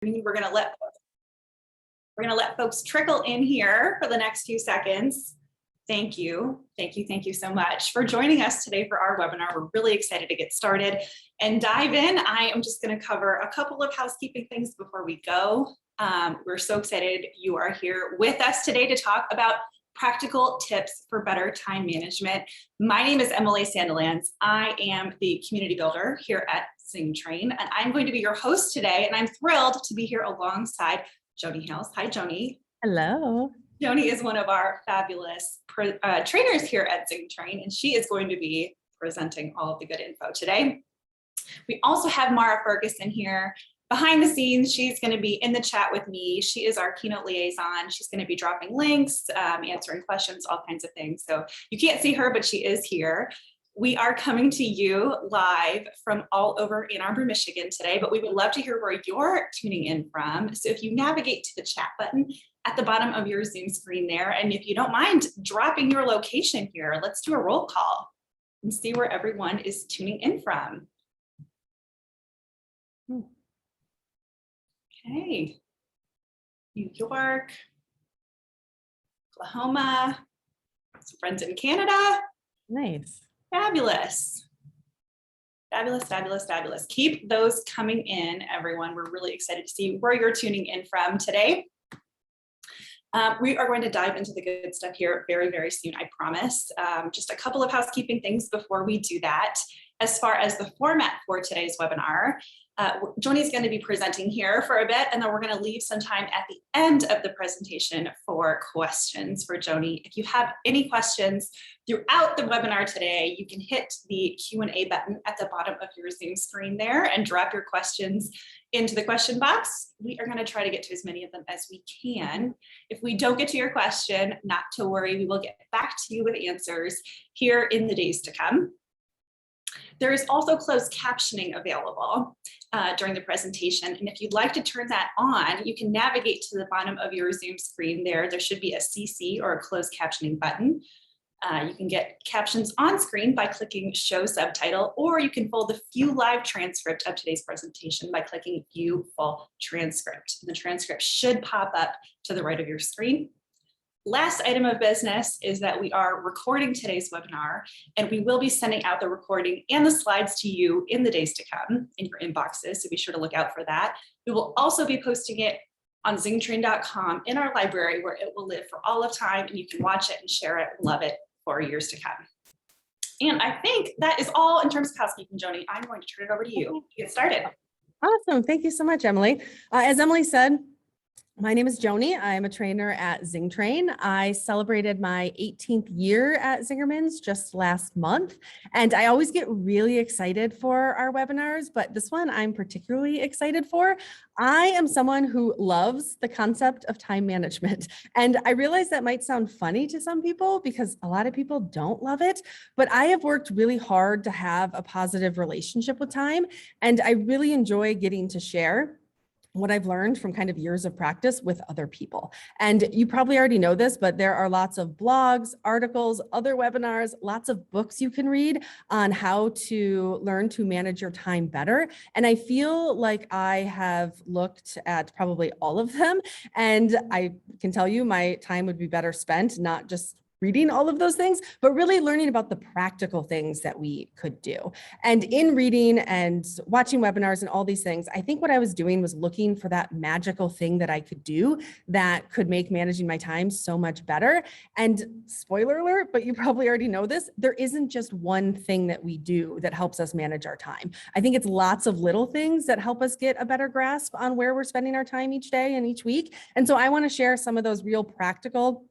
We're going to let folks trickle in here for the next few seconds. Thank you so much for joining us today for our webinar. We're really excited to get started and dive in. I am just going to cover a couple of housekeeping things before we go. We're so excited you are here with us today to talk about practical tips for better time management. My name is Emily Sandilands. I am the community builder here at ZingTrain, and I'm going to be your host today, and I'm thrilled to be here alongside Joni Hales. Hi, Joni. Hello. Joni is one of our fabulous trainers here at ZingTrain, and she is going to be presenting all of the good info today. We also have Mara Ferguson here behind the scenes. She's going to be in the chat with me. She is our keynote liaison. She's going to be dropping links, answering questions, all kinds of things. So you can't see her, but she is here. We are coming to you live from all over Ann Arbor, Michigan today, but we would love to hear where you're tuning in from. So if you navigate to the chat button at the bottom of your Zoom screen there, and if you don't mind dropping your location here, let's do a roll call and see where everyone is tuning in from. Okay, New York, Oklahoma, some friends in Canada. Nice. Fabulous. Fabulous. Keep those coming in, everyone. We're really excited to see where you're tuning in from today. We are going to dive into the good stuff here very, very soon, I promise. Just a couple of housekeeping things before we do that. As far as the format for today's webinar, Joni is going to be presenting here for a bit, and then we're going to leave some time at the end of the presentation for questions for Joni. If you have any questions throughout the webinar today, you can hit the Q&A button at the bottom of your Zoom screen there and drop your questions into the question box. We are going to try to get to as many of them as we can. If we don't get to your question, not to worry, we will get back to you with answers here in the days to come. There is also closed captioning available during the presentation. And if you'd like to turn that on, you can navigate to the bottom of your Zoom screen there. There should be a CC or a closed captioning button. You can get captions on screen by clicking Show Subtitle, or you can fold the View Live Transcript of today's presentation by clicking View Full Transcript. And the transcript should pop up to the right of your screen. Last item of business is that we are recording today's webinar, and we will be sending out the recording and the slides to you in the days to come in your inboxes, so be sure to look out for that. We will also be posting it on zingtrain.com in our library, where it will live for all of time, and you can watch it and share it and love it for years to come. And I think that is all in terms of housekeeping, Joni. I'm going to turn it over to you to get started. Awesome. Thank you so much, Emily. As Emily said, my name is Joni. I'm a trainer at ZingTrain. I celebrated my 18th year at Zingerman's just last month, and I always get really excited for our webinars, but this one I'm particularly excited for. I am someone who loves the concept of time management, and I realize that might sound funny to some people because a lot of people don't love it, but I have worked really hard to have a positive relationship with time, and I really enjoy getting to share what I've learned from kind of years of practice with other people. And you probably already know this, but there are lots of blogs, articles, other webinars, lots of books you can read on how to learn to manage your time better. And I feel like I have looked at probably all of them. And I can tell you my time would be better spent, not just reading all of those things, but really learning about the practical things that we could do. And in reading and watching webinars and all these things, I think what I was doing was looking for that magical thing that I could do that could make managing my time so much better. And spoiler alert, but you probably already know this, there isn't just one thing that we do that helps us manage our time. I think it's lots of little things that help us get a better grasp on where we're spending our time each day and each week. And so I want to share some of those real practical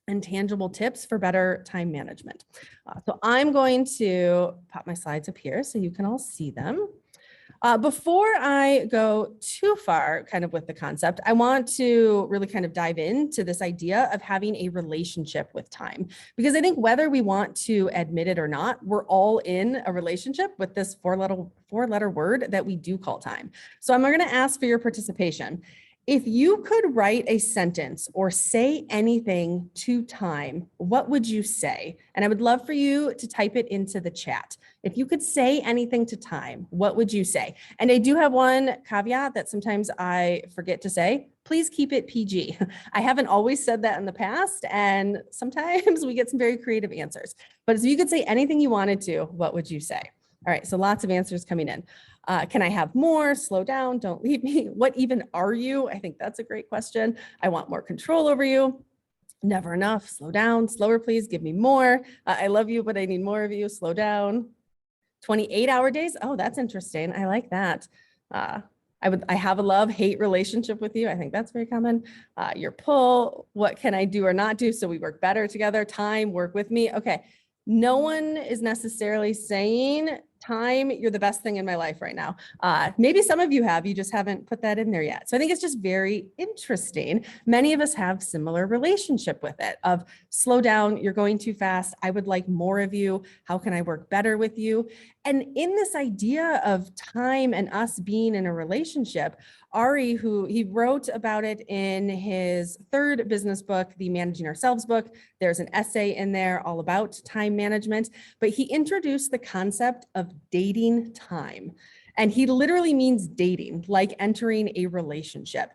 and tangible tips for better time management. So I'm going to pop my slides up here so you can all see them. Before I go too far kind of with the concept, I want to really kind of dive into this idea of having a relationship with time, because I think whether we want to admit it or not, we're all in a relationship with this four-letter word that we do call time. So I'm going to ask for your participation. If you could write a sentence or say anything to time, what would you say? And I would love for you to type it into the chat. If you could say anything to time, what would you say? And I do have one caveat that sometimes I forget to say. Please keep it PG. I haven't always said that in the past, and sometimes we get some very creative answers. But if you could say anything you wanted to, what would you say? All right, so lots of answers coming in. Can I have more? Slow down, don't leave me. What even are you? I think that's a great question. I want more control over you. Never enough, slow down, slower please, give me more. I love you, but I need more of you, slow down. 28-hour days, oh, that's interesting, I like that. I have a love-hate relationship with you. I think that's very common. Your pull, what can I do or not do so we work better together? Time, work with me. Okay, no one is necessarily saying time, you're the best thing in my life right now. Maybe some of you have, you just haven't put that in there yet. So I think it's just very interesting. Many of us have similar relationship with it of slow down, you're going too fast. I would like more of you. How can I work better with you? And in this idea of time and us being in a relationship, Ari, who he wrote about it in his third business book, the Managing Ourselves book, there's an essay in there all about time management, but he introduced the concept of dating time. And he literally means dating, like entering a relationship.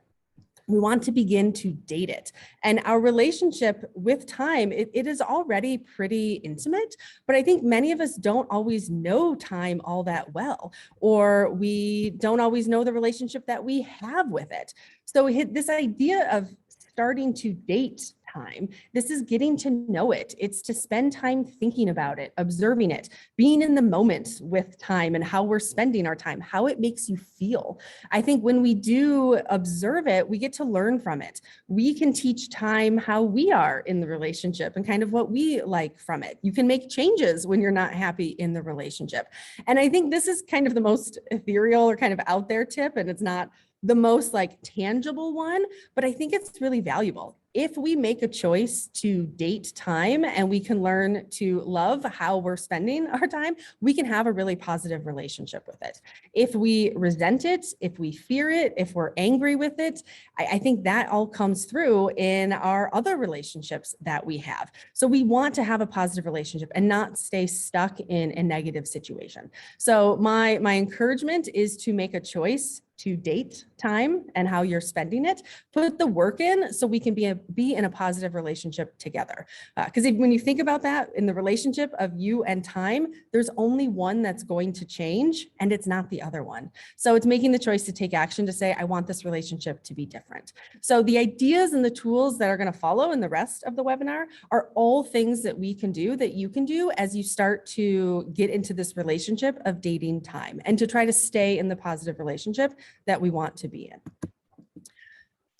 We want to begin to date it. And our relationship with time, it is already pretty intimate, but I think many of us don't always know time all that well, or we don't always know the relationship that we have with it. So this idea of starting to date time, this is getting to know it. It's to spend time thinking about it, observing it, being in the moment with time and how we're spending our time, how it makes you feel. I think when we do observe it, we get to learn from it. We can teach time how we are in the relationship and kind of what we like from it. You can make changes when you're not happy in the relationship. And I think this is kind of the most ethereal or kind of out there tip, and it's not the most like tangible one, but I think it's really valuable. If we make a choice to date time and we can learn to love how we're spending our time, we can have a really positive relationship with it. If we resent it, if we fear it, if we're angry with it, I think that all comes through in our other relationships that we have. So we want to have a positive relationship and not stay stuck in a negative situation. So my encouragement is to make a choice to date time and how you're spending it, put the work in so we can be in a positive relationship together. Because when you think about that in the relationship of you and time, there's only one that's going to change and it's not the other one. So it's making the choice to take action to say, I want this relationship to be different. So the ideas and the tools that are going to follow in the rest of the webinar are all things that we can do, that you can do as you start to get into this relationship of dating time and to try to stay in the positive relationship that we want to be in.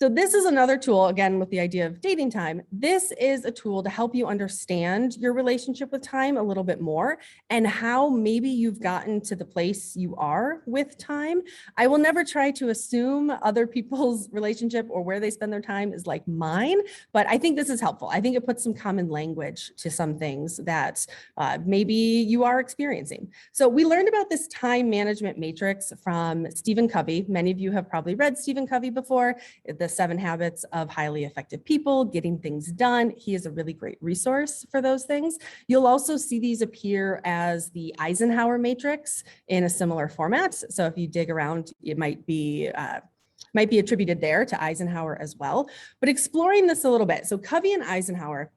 So this is another tool, again, with the idea of dating time. This is a tool to help you understand your relationship with time a little bit more and how maybe you've gotten to the place you are with time. I will never try to assume other people's relationship or where they spend their time is like mine, but I think this is helpful. I think it puts some common language to some things that maybe you are experiencing. So we learned about this time management matrix from Stephen Covey. Many of you have probably read Stephen Covey before. The 7 Habits of Highly Effective People, Getting Things Done. He is a really great resource for those things. You'll also see these appear as the Eisenhower matrix in a similar format. So if you dig around, it might be attributed there to Eisenhower as well. But exploring this a little bit. So Covey and Eisenhower,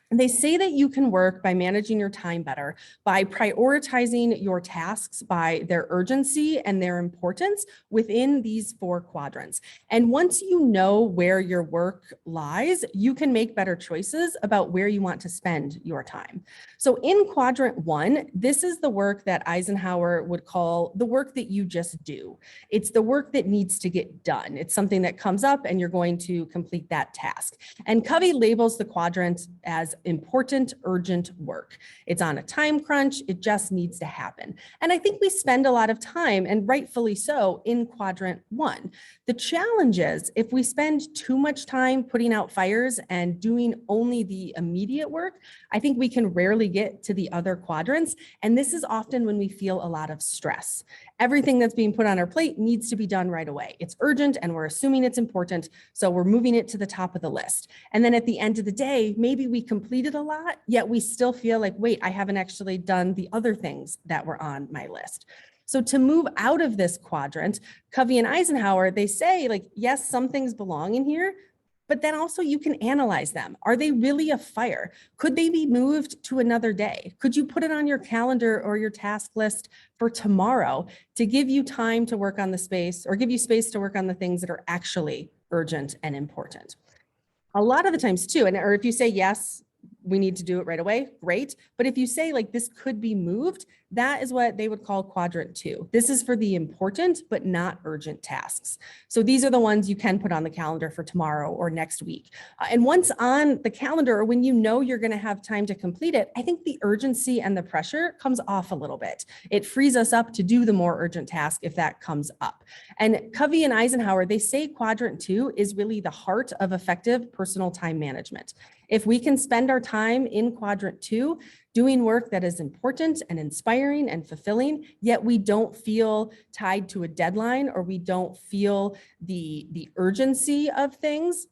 they say that you can work by managing your time better, by prioritizing your tasks by their urgency and their importance within these 4 quadrants. And once you know where your work lies, you can make better choices about where you want to spend your time. So in quadrant 1, this is the work that Eisenhower would call the work that you just do. It's the work that needs to get done. It's something that comes up and you're going to complete that task. And Covey labels the quadrant as important, urgent work. It's on a time crunch. It just needs to happen. And I think we spend a lot of time, and rightfully so, in quadrant 1. The challenge is if we spend too much time putting out fires and doing only the immediate work, I think we can rarely get to the other quadrants. And this is often when we feel a lot of stress. Everything that's being put on our plate needs to be done right away. It's urgent and we're assuming it's important, so we're moving it to the top of the list. And then at the end of the day, maybe we completed a lot, yet we still feel like, wait, I haven't actually done the other things that were on my list. So to move out of this quadrant, Covey and Eisenhower, they say, like, yes, some things belong in here, but then also you can analyze them. Are they really a fire? Could they be moved to another day? Could you put it on your calendar or your task list for tomorrow to give you time to work on the space, or give you space to work on the things that are actually urgent and important? A lot of the times too, or if you say, yes, we need to do it right away, great. But if you say like this could be moved, that is what they would call quadrant 2. This is for the important but not urgent tasks. So these are the ones you can put on the calendar for tomorrow or next week. And once on the calendar, or when you know you're going to have time to complete it, I think the urgency and the pressure comes off a little bit. It frees us up to do the more urgent task if that comes up. And Covey and Eisenhower, they say quadrant 2 is really the heart of effective personal time management. If we can spend our time in quadrant 2 doing work that is important and inspiring and fulfilling, yet we don't feel tied to a deadline, or we don't feel the urgency of things,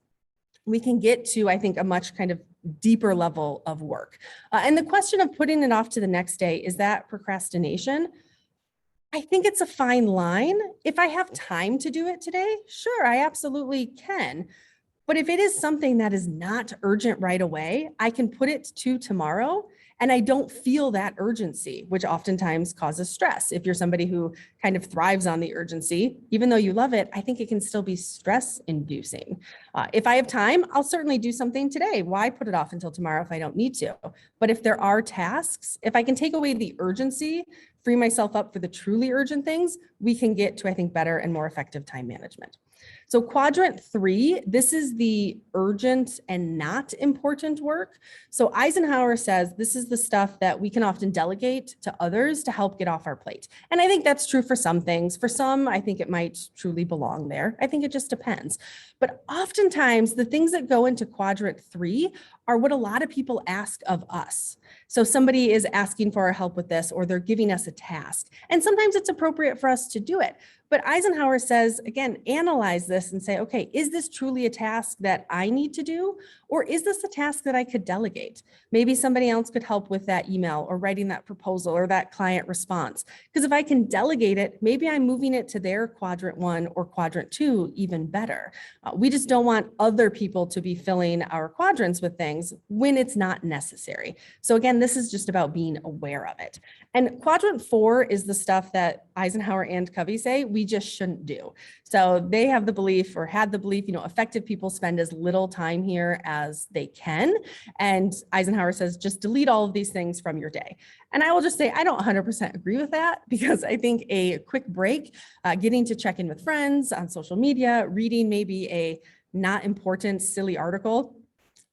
we can get to, I think, a much kind of deeper level of work. And the question of putting it off to the next day, is that procrastination? I think it's a fine line. If I have time to do it today, sure, I absolutely can. But if it is something that is not urgent right away, I can put it to tomorrow, and I don't feel that urgency, which oftentimes causes stress. If you're somebody who kind of thrives on the urgency, even though you love it, I think it can still be stress inducing. If I have time, I'll certainly do something today. Why put it off until tomorrow if I don't need to? But if there are tasks, if I can take away the urgency, free myself up for the truly urgent things, we can get to, I think, better and more effective time management. So quadrant 3, this is the urgent and not important work. So Eisenhower says this is the stuff that we can often delegate to others to help get off our plate. And I think that's true for some things. For some, I think it might truly belong there. I think it just depends. But oftentimes the things that go into quadrant 3 are what a lot of people ask of us. So somebody is asking for our help with this, or they're giving us a task. And sometimes it's appropriate for us to do it. But Eisenhower says, again, analyze this and say, okay, is this truly a task that I need to do? Or is this a task that I could delegate? Maybe somebody else could help with that email or writing that proposal or that client response. Because if I can delegate it, maybe I'm moving it to their quadrant 1 or quadrant 2 even better. We just don't want other people to be filling our quadrants with things when it's not necessary. So again, this is just about being aware of it. And quadrant 4 is the stuff that Eisenhower and Covey say we just shouldn't do. So they have the belief, or had the belief, effective people spend as little time here as they can. And Eisenhower says, just delete all of these things from your day. And I will just say, I don't 100% agree with that, because I think a quick break, getting to check in with friends on social media, reading maybe a not important, silly article,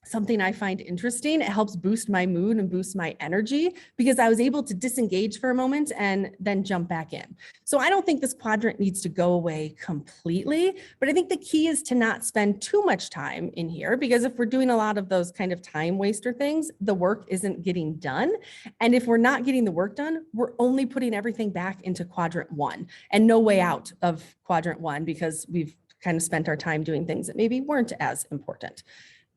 something I find interesting, it helps boost my mood and boost my energy, because I was able to disengage for a moment and then jump back in. So I don't think this quadrant needs to go away completely, but I think the key is to not spend too much time in here, because if we're doing a lot of those kind of time waster things, the work isn't getting done. And if we're not getting the work done, we're only putting everything back into quadrant 1 and no way out of quadrant 1, because we've kind of spent our time doing things that maybe weren't as important.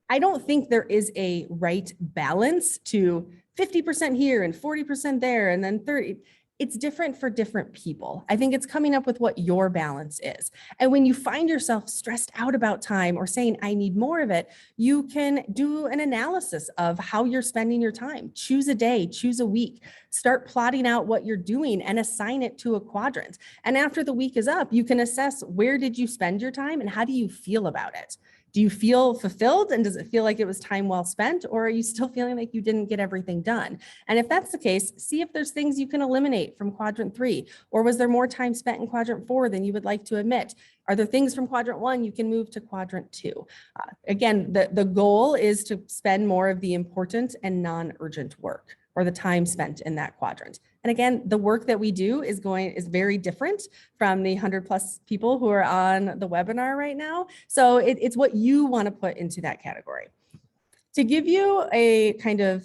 I don't think there is a right balance to 50% here and 40% there and then 30. It's different for different people. I think it's coming up with what your balance is. And when you find yourself stressed out about time or saying, I need more of it, you can do an analysis of how you're spending your time. Choose a day, choose a week, start plotting out what you're doing and assign it to a quadrant. And after the week is up, you can assess, where did you spend your time and how do you feel about it? Do you feel fulfilled, and does it feel like it was time well spent, or are you still feeling like you didn't get everything done? And if that's the case, see if there's things you can eliminate from quadrant 3, or was there more time spent in quadrant 4 than you would like to admit? Are there things from quadrant 1 you can move to quadrant 2? Again, the goal is to spend more of the important and non-urgent work, or the time spent in that quadrant. And again, the work that we do is very different from the 100+ people who are on the webinar right now. So it's what you want to put into that category. To give you a kind of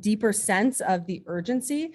deeper sense of the urgency,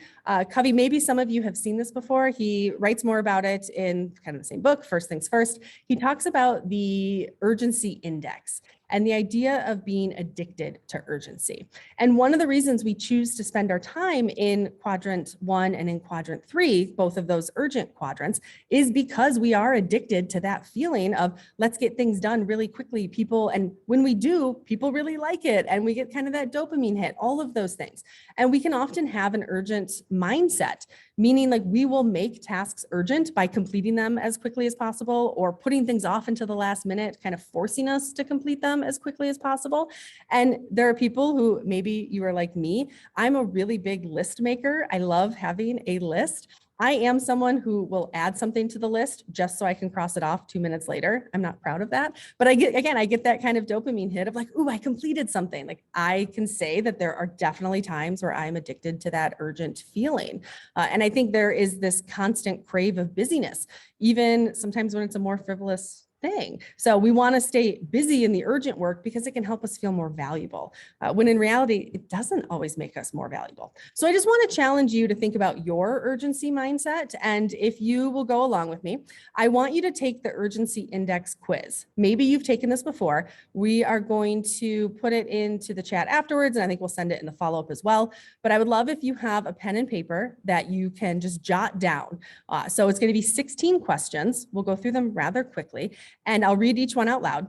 Covey, maybe some of you have seen this before. He writes more about it in kind of the same book, First Things First. He talks about the urgency index and the idea of being addicted to urgency. And one of the reasons we choose to spend our time in quadrant 1 and in quadrant 3, both of those urgent quadrants, is because we are addicted to that feeling of let's get things done really quickly. And when we do, people really like it, and we get kind of that dopamine hit, all of those things. And we can often have an urgent mindset, meaning like we will make tasks urgent by completing them as quickly as possible, or putting things off until the last minute, kind of forcing us to complete them as quickly as possible. And there are people who, maybe you are like me, I'm a really big list maker. I love having a list. I am someone who will add something to the list just so I can cross it off 2 minutes later. I'm not proud of that, but I get that kind of dopamine hit of like, ooh, I completed something. Like, I can say that there are definitely times where I'm addicted to that urgent feeling. And I think there is this constant crave of busyness, even sometimes when it's a more frivolous thing. So we want to stay busy in the urgent work because it can help us feel more valuable, when in reality, it doesn't always make us more valuable. So I just want to challenge you to think about your urgency mindset. And if you will go along with me, I want you to take the urgency index quiz. Maybe you've taken this before. We are going to put it into the chat afterwards, and I think we'll send it in the follow-up as well. But I would love if you have a pen and paper that you can just jot down. So it's going to be 16 questions. We'll go through them rather quickly, and I'll read each one out loud.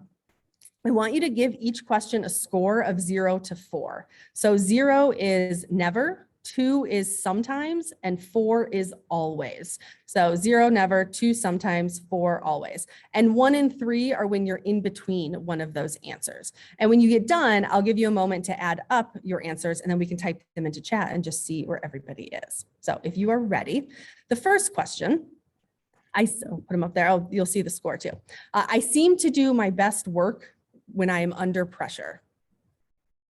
I want you to give each question a score of 0 to 4. So 0 is never, 2 is sometimes, and 4 is always. So 0, never, 2, sometimes, 4, always. And 1 and 3 are when you're in between one of those answers. And when you get done, I'll give you a moment to add up your answers, and then we can type them into chat and just see where everybody is. So if you are ready, the first question, put them up there. You'll see the score too. I seem to do my best work when I am under pressure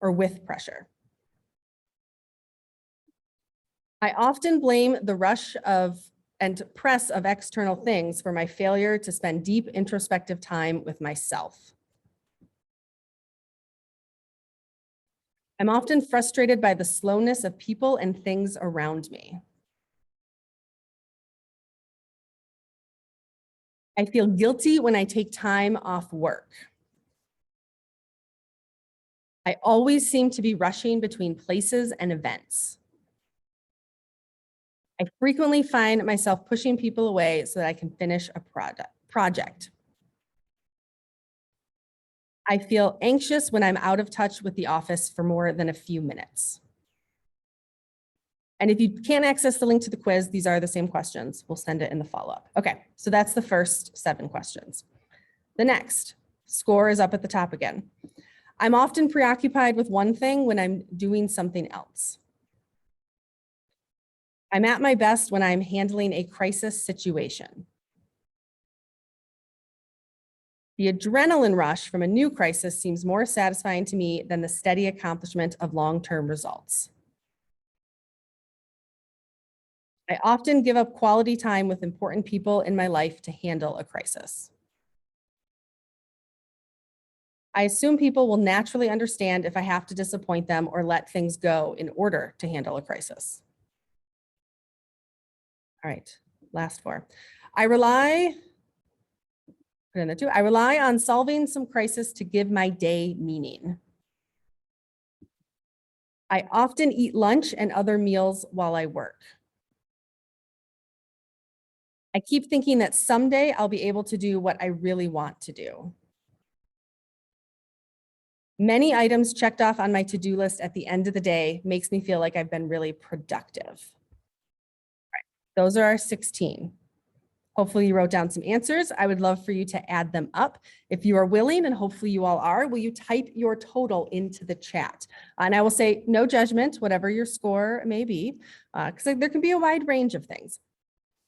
or with pressure. I often blame the rush and press of external things for my failure to spend deep introspective time with myself. I'm often frustrated by the slowness of people and things around me. I feel guilty when I take time off work. I always seem to be rushing between places and events. I frequently find myself pushing people away so that I can finish a project. I feel anxious when I'm out of touch with the office for more than a few minutes. And if you can't access the link to the quiz, these are the same questions. We'll send it in the follow-up. Okay, so that's the first 7 questions. The next score is up at the top again. I'm often preoccupied with one thing when I'm doing something else. I'm at my best when I'm handling a crisis situation. The adrenaline rush from a new crisis seems more satisfying to me than the steady accomplishment of long-term results. I often give up quality time with important people in my life to handle a crisis. I assume people will naturally understand if I have to disappoint them or let things go in order to handle a crisis. All right, last 4. I rely on solving some crisis to give my day meaning. I often eat lunch and other meals while I work. I keep thinking that someday I'll be able to do what I really want to do. Many items checked off on my to-do list at the end of the day makes me feel like I've been really productive. All right, those are our 16. Hopefully you wrote down some answers. I would love for you to add them up. If you are willing, and hopefully you all are, will you type your total into the chat? And I will say no judgment, whatever your score may be, because there can be a wide range of things.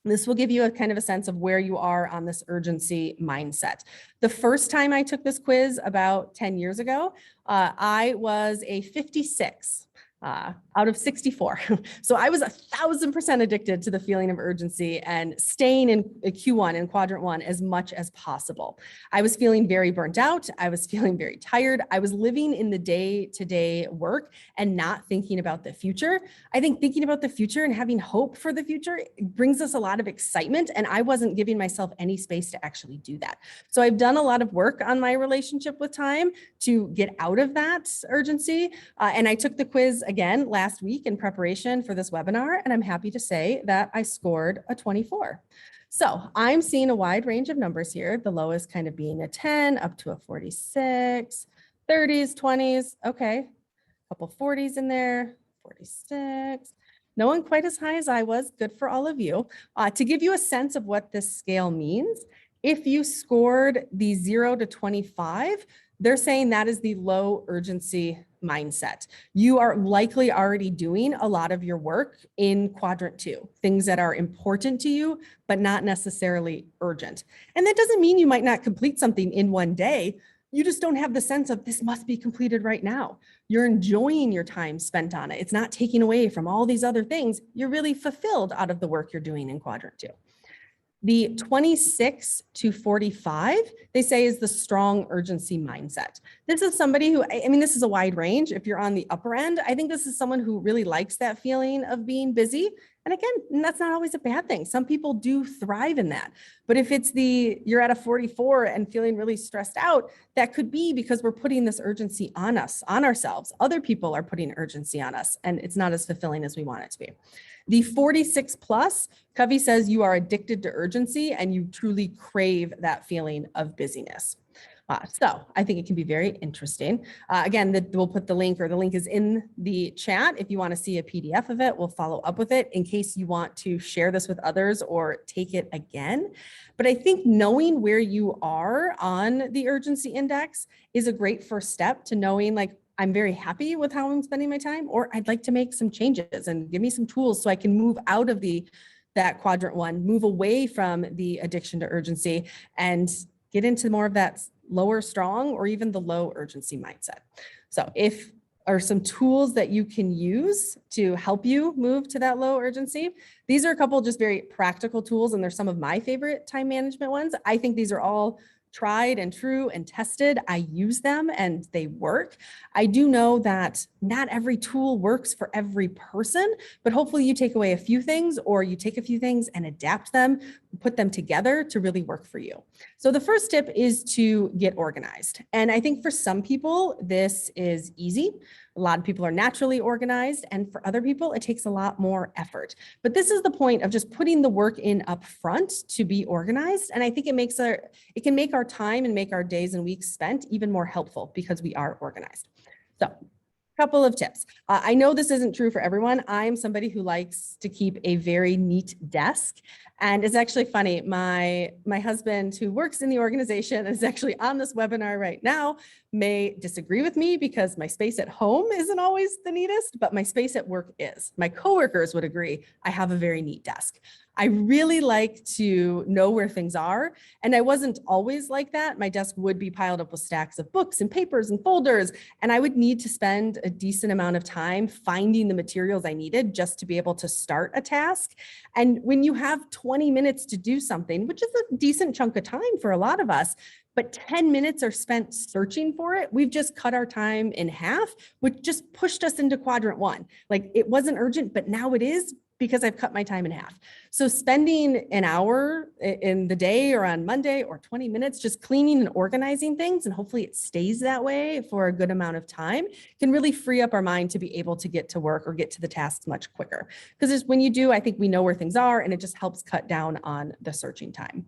This will give you a kind of a sense of where you are on this urgency mindset. The first time I took this quiz about 10 years ago, I was a 56. Out of 64. So I was 1,000% addicted to the feeling of urgency and staying in Q1 in quadrant one as much as possible. I was feeling very burnt out. I was feeling very tired. I was living in the day-to-day work and not thinking about the future. I think thinking about the future and having hope for the future brings us a lot of excitement, and I wasn't giving myself any space to actually do that. So I've done a lot of work on my relationship with time to get out of that urgency. And I took the quiz again last week in preparation for this webinar, and I'm happy to say that I scored a 24. So I'm seeing a wide range of numbers here, the lowest kind of being a 10 up to a 46, 30s, 20s, okay, a couple 40s in there, 46. No one quite as high as I was, good for all of you. To give you a sense of what this scale means, if you scored the 0 to 25, they're saying that is the low urgency mindset. You are likely already doing a lot of your work in quadrant 2, things that are important to you, but not necessarily urgent. And that doesn't mean you might not complete something in one day. You just don't have the sense of this must be completed right now. You're enjoying your time spent on it. It's not taking away from all these other things. You're really fulfilled out of the work you're doing in quadrant 2. The 26 to 45, they say, is the strong urgency mindset. This is somebody who, I mean, this is a wide range. If you're on the upper end, I think this is someone who really likes that feeling of being busy. And again, that's not always a bad thing. Some people do thrive in that. But if it's you're at a 44 and feeling really stressed out, that could be because we're putting this urgency on us, on ourselves. Other people are putting urgency on us, and it's not as fulfilling as we want it to be. The 46 plus, Covey says you are addicted to urgency and you truly crave that feeling of busyness. So I think it can be very interesting. Again, we'll put the link, or the link is in the chat. If you want to see a PDF of it, we'll follow up with it in case you want to share this with others or take it again. But I think knowing where you are on the urgency index is a great first step to knowing, like, I'm very happy with how I'm spending my time, or I'd like to make some changes and give me some tools so I can move out of that quadrant 1, move away from the addiction to urgency and get into more of that lower strong or even the low urgency mindset. So if are some tools that you can use to help you move to that low urgency. These are a couple just very practical tools, and they're some of my favorite time management ones. I think these are all tried and true and tested. I use them and they work. I do know that not every tool works for every person, but hopefully you take away a few things, or you take a few things and adapt them, put them together to really work for you. So the first tip is to get organized. And I think for some people, this is easy. A lot of people are naturally organized, and for other people, it takes a lot more effort. But this is the point of just putting the work in up front to be organized. And I think it can make our time and make our days and weeks spent even more helpful because we are organized. So couple of tips. I know this isn't true for everyone. I'm somebody who likes to keep a very neat desk. And it's actually funny, my husband, who works in the organization, is actually on this webinar right now, may disagree with me because my space at home isn't always the neatest, but my space at work is. My coworkers would agree I have a very neat desk. I really like to know where things are. And I wasn't always like that. My desk would be piled up with stacks of books and papers and folders. And I would need to spend a decent amount of time finding the materials I needed just to be able to start a task. And when you have 20 minutes to do something, which is a decent chunk of time for a lot of us, but 10 minutes are spent searching for it, we've just cut our time in half, which just pushed us into quadrant 1. Like, it wasn't urgent, but now it is, because I've cut my time in half. So spending an hour in the day or on Monday, or 20 minutes just cleaning and organizing things, and hopefully it stays that way for a good amount of time, can really free up our mind to be able to get to work or get to the tasks much quicker. Because when you do, I think we know where things are, and it just helps cut down on the searching time.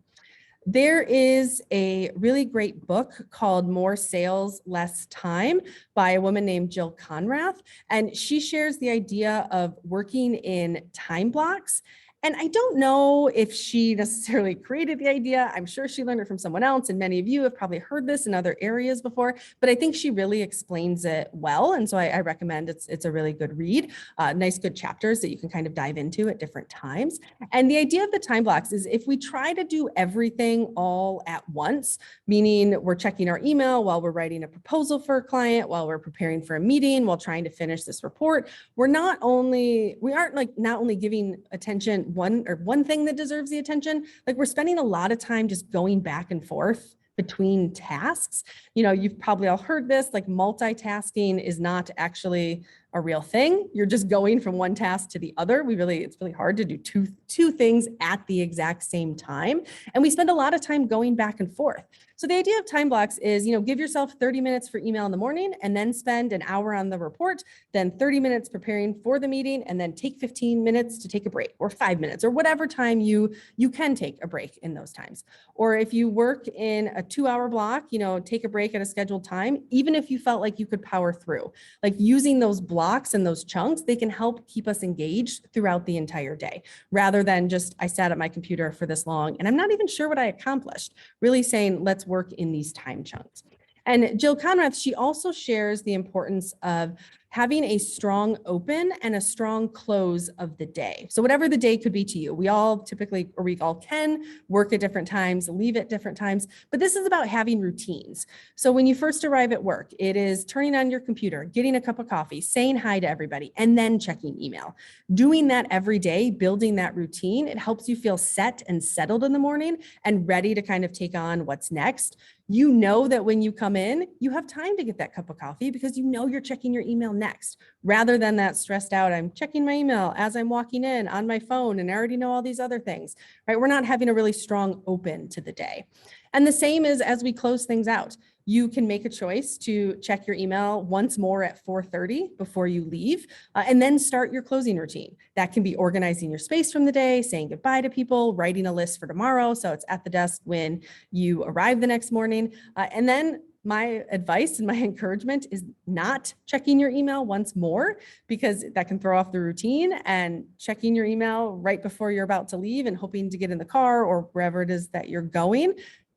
There is a really great book called More Sales, Less Time by a woman named Jill Conrath. And she shares the idea of working in time blocks And I don't know if she necessarily created the idea. I'm sure she learned it from someone else. And many of you have probably heard this in other areas before, but I think she really explains it well. And so I recommend it's a really good read, nice, good chapters that you can kind of dive into at different times. And the idea of the time blocks is if we try to do everything all at once, meaning we're checking our email while we're writing a proposal for a client, while we're preparing for a meeting, while trying to finish this report, we aren't like not only giving attention one thing that deserves the attention, like we're spending a lot of time just going back and forth between tasks. You know, you've probably all heard this, like multitasking is not actually a real thing. You're just going from one task to the other. It's really hard to do two things at the exact same time. And we spend a lot of time going back and forth. So the idea of time blocks is, give yourself 30 minutes for email in the morning and then spend an hour on the report, then 30 minutes preparing for the meeting, and then take 15 minutes to take a break, or 5 minutes, or whatever time you can take a break in those times. Or if you work in a 2-hour block, take a break at a scheduled time, even if you felt like you could power through. Like using those blocks and those chunks, they can help keep us engaged throughout the entire day, rather than just, I sat at my computer for this long and I'm not even sure what I accomplished. Really saying, let's work in these time chunks. And Jill Conrath, she also shares the importance of having a strong open and a strong close of the day. So whatever the day could be to you, we all can work at different times, leave at different times, but this is about having routines. So when you first arrive at work, it is turning on your computer, getting a cup of coffee, saying hi to everybody, and then checking email. Doing that every day, building that routine, it helps you feel set and settled in the morning and ready to kind of take on what's next. You know that when you come in, you have time to get that cup of coffee because you're checking your email next, rather than that stressed out, I'm checking my email as I'm walking in on my phone and I already know all these other things, right? We're not having a really strong open to the day. And the same is as we close things out. You can make a choice to check your email once more at 4:30 before you leave, and then start your closing routine. That can be organizing your space from the day, saying goodbye to people, writing a list for tomorrow so it's at the desk when you arrive the next morning. And then my advice and my encouragement is not checking your email once more, because that can throw off the routine, and checking your email right before you're about to leave and hoping to get in the car or wherever it is that you're going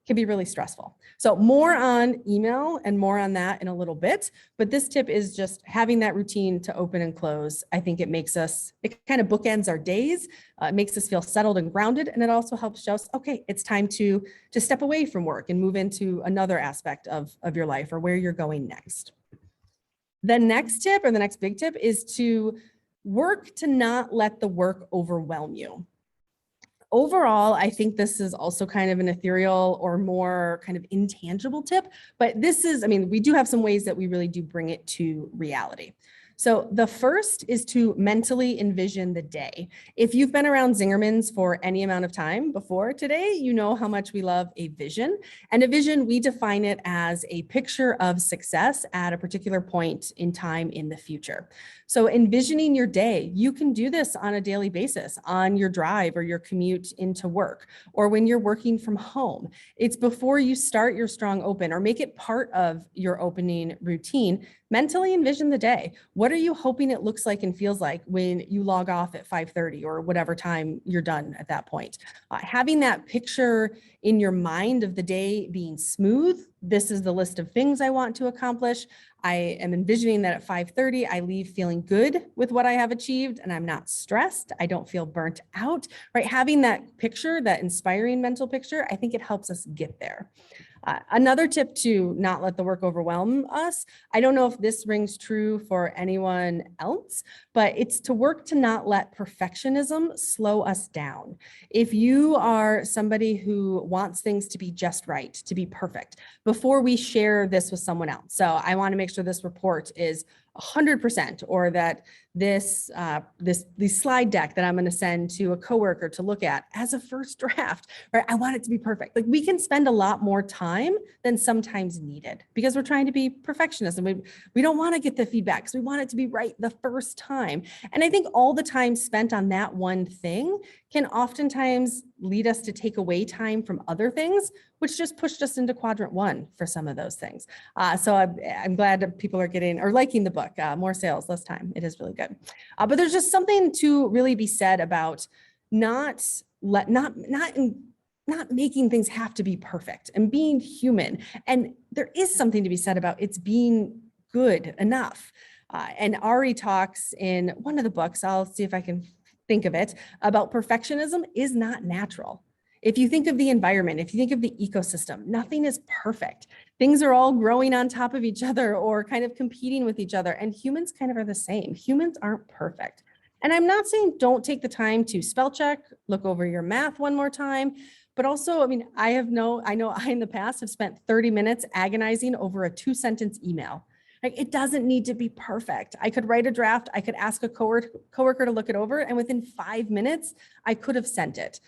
can be really stressful. So more on email and more on that in a little bit, but this tip is just having that routine to open and close. I think it kind of bookends our days, it makes us feel settled and grounded, and it also helps show us, okay, it's time to step away from work and move into another aspect of your life or where you're going next. The next tip, or the next big tip, is to work to not let the work overwhelm you. Overall, I think this is also kind of an ethereal or more kind of intangible tip, but we do have some ways that we really do bring it to reality. So the first is to mentally envision the day. If you've been around Zingerman's for any amount of time before today, you know how much we love a vision. And a vision, we define it as a picture of success at a particular point in time in the future. So envisioning your day, you can do this on a daily basis on your drive or your commute into work, or when you're working from home. It's before you start your strong open or make it part of your opening routine. Mentally envision the day. What are you hoping it looks like and feels like when you log off at 5:30 or whatever time you're done at that point? Having that picture in your mind of the day being smooth. This is the list of things I want to accomplish. I am envisioning that at 5:30, I leave feeling good with what I have achieved and I'm not stressed. I don't feel burnt out, right? Having that picture, that inspiring mental picture, I think it helps us get there. Another tip to not let the work overwhelm us. I don't know if this rings true for anyone else, but it's to work to not let perfectionism slow us down. If you are somebody who wants things to be just right, to be perfect, before we share this with someone else. So I want to make sure this report is 100%, or that this slide deck that I'm going to send to a coworker to look at as a first draft, right? I want it to be perfect. Like, we can spend a lot more time than sometimes needed because we're trying to be perfectionists, and we don't want to get the feedback because we want it to be right the first time. And I think all the time spent on that one thing can oftentimes lead us to take away time from other things, which just pushed us into quadrant 1 for some of those things. So I'm glad that people are liking the book. More sales, less time. It is really good. But there's just something to really be said about not making things have to be perfect and being human. And there is something to be said about it's being good enough. And Ari talks in one of the books, I'll see if I can think of it, about perfectionism is not natural. If you think of the environment, if you think of the ecosystem, nothing is perfect. Things are all growing on top of each other or kind of competing with each other. And humans kind of are the same. Humans aren't perfect. And I'm not saying don't take the time to spell check, look over your math one more time, but also, I mean, I know I in the past have spent 30 minutes agonizing over a 2-sentence email. Like, it doesn't need to be perfect. I could write a draft, I could ask a coworker to look it over, and within 5 minutes, I could have sent it.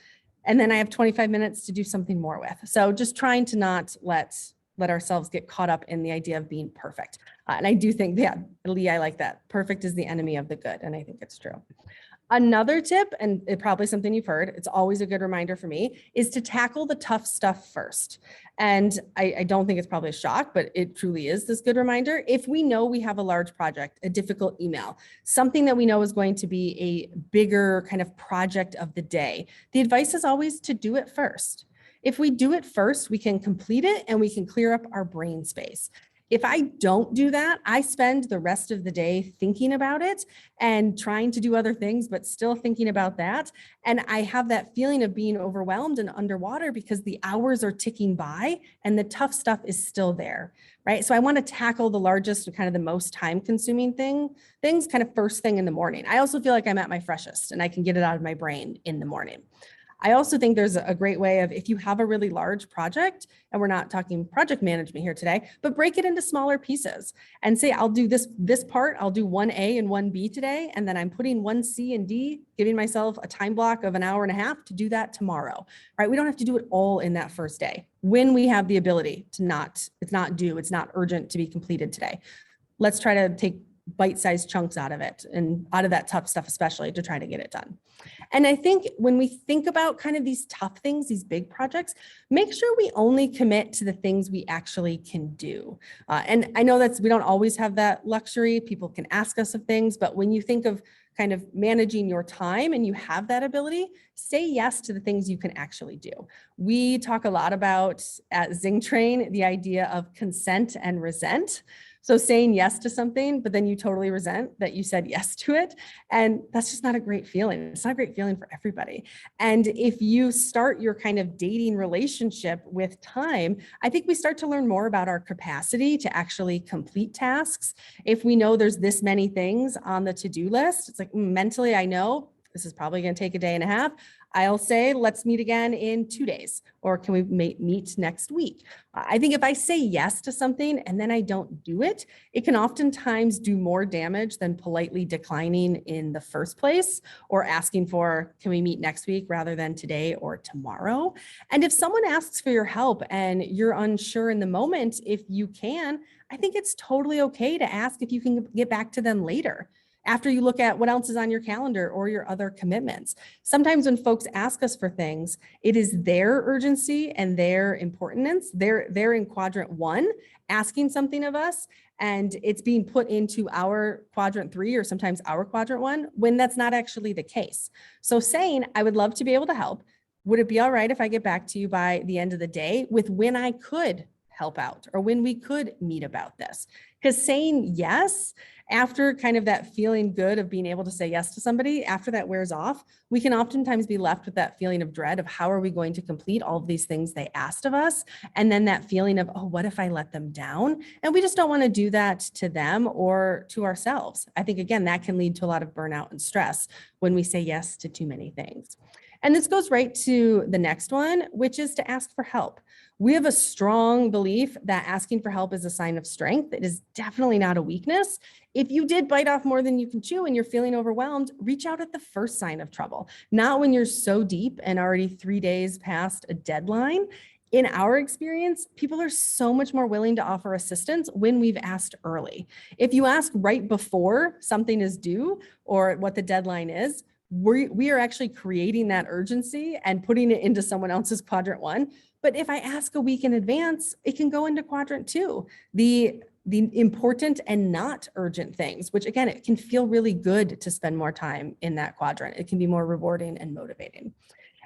And then I have 25 minutes to do something more with. So just trying to not let ourselves get caught up in the idea of being perfect. And I do think, yeah, Lee, I like that. Perfect is the enemy of the good. And I think it's true. Another tip, and it probably something you've heard, it's always a good reminder for me, is to tackle the tough stuff first. And I don't think it's probably a shock, but it truly is this good reminder. If we know we have a large project, a difficult email, something that we know is going to be a bigger kind of project of the day, the advice is always to do it first. If we do it first, we can complete it and we can clear up our brain space. If I don't do that, I spend the rest of the day thinking about it and trying to do other things, but still thinking about that. And I have that feeling of being overwhelmed and underwater because the hours are ticking by and the tough stuff is still there, right? So I want to tackle the largest and kind of the most time consuming things kind of first thing in the morning. I also feel like I'm at my freshest and I can get it out of my brain in the morning. I also think there's a great way of, if you have a really large project, and we're not talking project management here today, but break it into smaller pieces and say, I'll do this part, I'll do 1A and 1B today, and then I'm putting 1C and D, giving myself a time block of an hour and a half to do that tomorrow, right? We don't have to do it all in that first day when we have the ability to it's not urgent to be completed today. Let's try to take bite-sized chunks out of it and out of that tough stuff, especially to try to get it done. And I think when we think about kind of these tough things, these big projects, make sure we only commit to the things we actually can do. And I know we don't always have that luxury. People can ask us of things, but when you think of kind of managing your time and you have that ability, say yes to the things you can actually do. We talk a lot about at ZingTrain, the idea of consent and resent. So saying yes to something, but then you totally resent that you said yes to it. And that's just not a great feeling. It's not a great feeling for everybody. And if you start your kind of dating relationship with time, I think we start to learn more about our capacity to actually complete tasks. If we know there's this many things on the to-do list, it's like mentally, I know this is probably going to take a day and a half. I'll say, let's meet again in 2 days, or can we meet next week? I think if I say yes to something and then I don't do it, it can oftentimes do more damage than politely declining in the first place or asking for, can we meet next week rather than today or tomorrow? And if someone asks for your help and you're unsure in the moment, if you can, I think it's totally okay to ask if you can get back to them later, after you look at what else is on your calendar or your other commitments. Sometimes when folks ask us for things, it is their urgency and their importance. They're in quadrant 1 asking something of us, and it's being put into our quadrant 3 or sometimes our quadrant 1 when that's not actually the case. So saying, I would love to be able to help. Would it be all right if I get back to you by the end of the day with when I could help out or when we could meet about this? Because saying yes, after kind of that feeling good of being able to say yes to somebody, after that wears off, we can oftentimes be left with that feeling of dread of how are we going to complete all of these things they asked of us? And then that feeling of, oh, what if I let them down? And we just don't want to do that to them or to ourselves. I think, again, that can lead to a lot of burnout and stress when we say yes to too many things. And this goes right to the next one, which is to ask for help. We have a strong belief that asking for help is a sign of strength. It is definitely not a weakness. If you did bite off more than you can chew and you're feeling overwhelmed, reach out at the first sign of trouble, not when you're so deep and already 3 days past a deadline. In our experience, people are so much more willing to offer assistance when we've asked early. If you ask right before something is due or what the deadline is, we are actually creating that urgency and putting it into someone else's quadrant 1. But if I ask a week in advance, it can go into quadrant 2. The the important and not urgent things, which again, it can feel really good to spend more time in that quadrant. It can be more rewarding and motivating.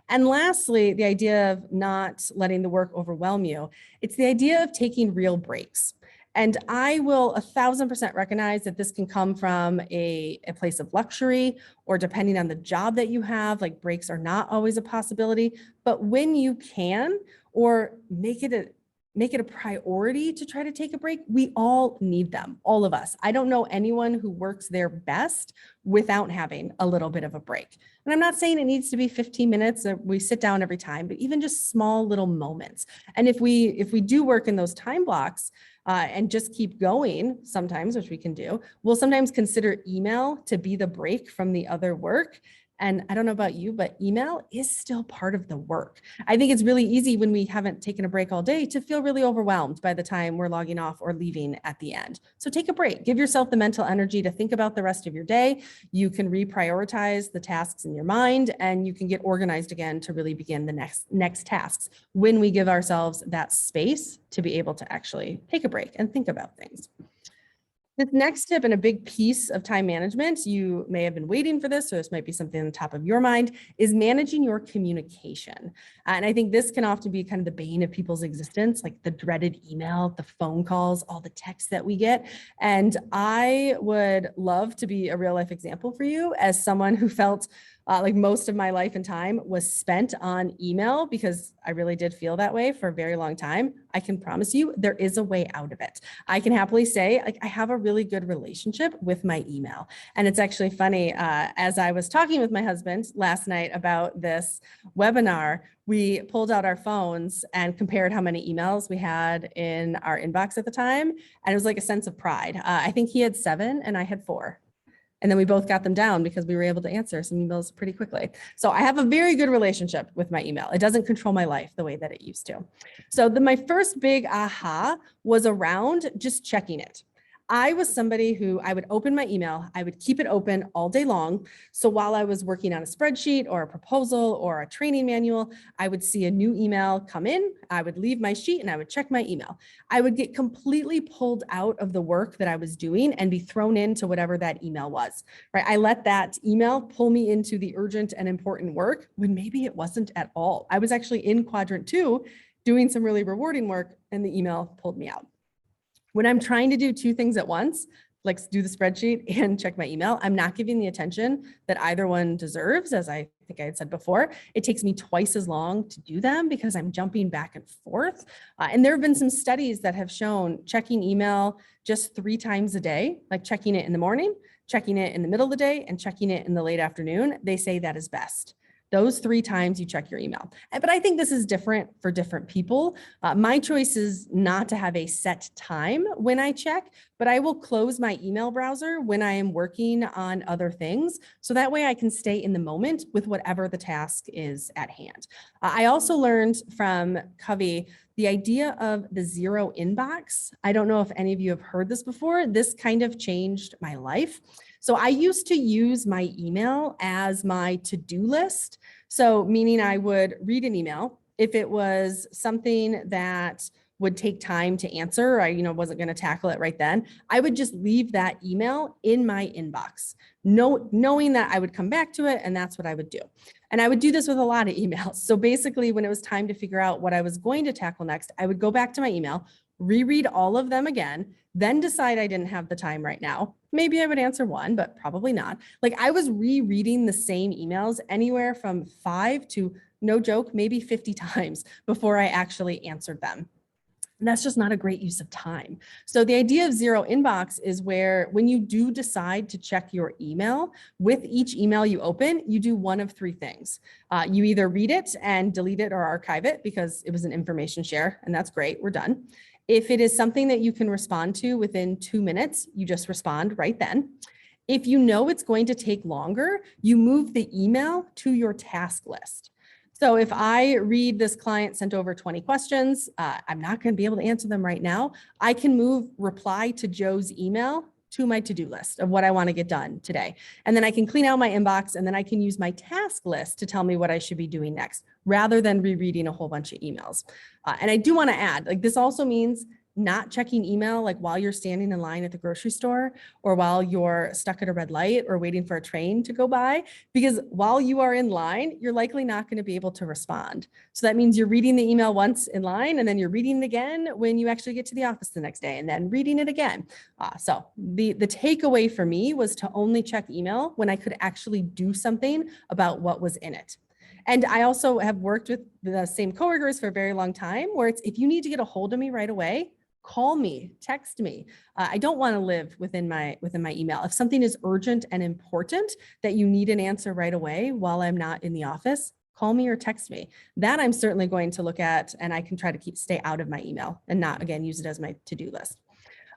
And lastly, the idea of not letting the work overwhelm you. It's the idea of taking real breaks. And I will 1000% recognize that this can come from a place of luxury, or depending on the job that you have, like breaks are not always a possibility. But when you can, or make it a priority to try to take a break, we all need them, all of us. I don't know anyone who works their best without having a little bit of a break. And I'm not saying it needs to be 15 minutes that we sit down every time, but even just small little moments. And if we do work in those time blocks, and just keep going sometimes, which we can do, we'll sometimes consider email to be the break from the other work. And I don't know about you, but email is still part of the work. I think it's really easy when we haven't taken a break all day to feel really overwhelmed by the time we're logging off or leaving at the end. So take a break, give yourself the mental energy to think about the rest of your day. You can reprioritize the tasks in your mind, and you can get organized again to really begin the next tasks when we give ourselves that space to be able to actually take a break and think about things. This next tip, and a big piece of time management, you may have been waiting for this, so this might be something on the top of your mind, is managing your communication. And I think this can often be kind of the bane of people's existence, like the dreaded email, the phone calls, all the texts that we get. And I would love to be a real life example for you as someone who felt like most of my life and time was spent on email, because I really did feel that way for a very long time. I can promise you there is a way out of it. I can happily say, like, I have a really good relationship with my email. And it's actually funny, as I was talking with my husband last night about this webinar, we pulled out our phones and compared how many emails we had in our inbox at the time. And it was like a sense of pride. I think he had 7 and I had 4. And then we both got them down because we were able to answer some emails pretty quickly. So I have a very good relationship with my email. It doesn't control my life the way that it used to. So my first big aha was around just checking it. I was somebody who I would open my email, I would keep it open all day long. So while I was working on a spreadsheet or a proposal or a training manual, I would see a new email come in, I would leave my sheet and I would check my email. I would get completely pulled out of the work that I was doing and be thrown into whatever that email was, right? I let that email pull me into the urgent and important work when maybe it wasn't at all. I was actually in quadrant 2 doing some really rewarding work and the email pulled me out. When I'm trying to do 2 things at once, like do the spreadsheet and check my email, I'm not giving the attention that either one deserves. As I think I had said before, it takes me twice as long to do them because I'm jumping back and forth. And there have been some studies that have shown checking email just 3 times a day, like checking it in the morning, checking it in the middle of the day, and checking it in the late afternoon. They say that is best. Those 3 times you check your email. But I think this is different for different people. My choice is not to have a set time when I check, but I will close my email browser when I am working on other things. So that way I can stay in the moment with whatever the task is at hand. I also learned from Covey the idea of the 0 inbox. I don't know if any of you have heard this before. This kind of changed my life. So I used to use my email as my to-do list. So meaning I would read an email. If it was something that would take time to answer, I wasn't going to tackle it right then, I would just leave that email in my inbox, knowing that I would come back to it, and that's what I would do. And I would do this with a lot of emails. So basically, when it was time to figure out what I was going to tackle next, I would go back to my email, reread all of them again, then decide I didn't have the time right now. Maybe I would answer one, but probably not. Like, I was rereading the same emails anywhere from 5 to, no joke, maybe 50 times before I actually answered them. And that's just not a great use of time. So the idea of 0 inbox is where when you do decide to check your email, with each email you open, you do one of 3 things. You either read it and delete it or archive it because it was an information share, and that's great, we're done. If it is something that you can respond to within 2 minutes, you just respond right then. If you know it's going to take longer, you move the email to your task list. So if I read this client sent over 20 questions, I'm not going to be able to answer them right now. I can move reply to Joe's email to my to-do list of what I want to get done today. And then I can clean out my inbox, and then I can use my task list to tell me what I should be doing next, rather than rereading a whole bunch of emails. And I do want to add, like, this also means not checking email like while you're standing in line at the grocery store or while you're stuck at a red light or waiting for a train to go by, because while you are in line, you're likely not going to be able to respond. So that means you're reading the email once in line, and then you're reading it again when you actually get to the office the next day, and then reading it again. So the takeaway for me was to only check email when I could actually do something about what was in it. And I also have worked with the same coworkers for a very long time, where it's, if you need to get a hold of me right away, call me, text me. I don't want to live within my email. If something is urgent and important that you need an answer right away while I'm not in the office, call me or text me. That I'm certainly going to look at, and I can try to stay out of my email and not, again, use it as my to-do list.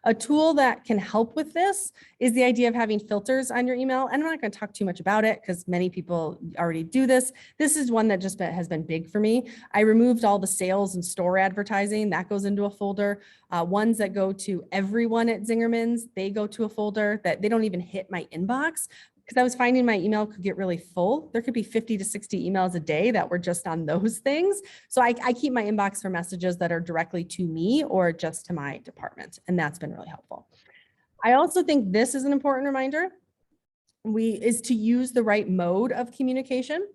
A tool that can help with this is the idea of having filters on your email. And I'm not going to talk too much about it because many people already do this. This is one that just has been big for me. I removed all the sales and store advertising. That goes into a folder. Ones that go to everyone at Zingerman's, they go to a folder that they don't even hit my inbox, because I was finding my email could get really full. There could be 50 to 60 emails a day that were just on those things. So I keep my inbox for messages that are directly to me or just to my department. And that's been really helpful. I also think this is an important reminder, is to use the right mode of communication.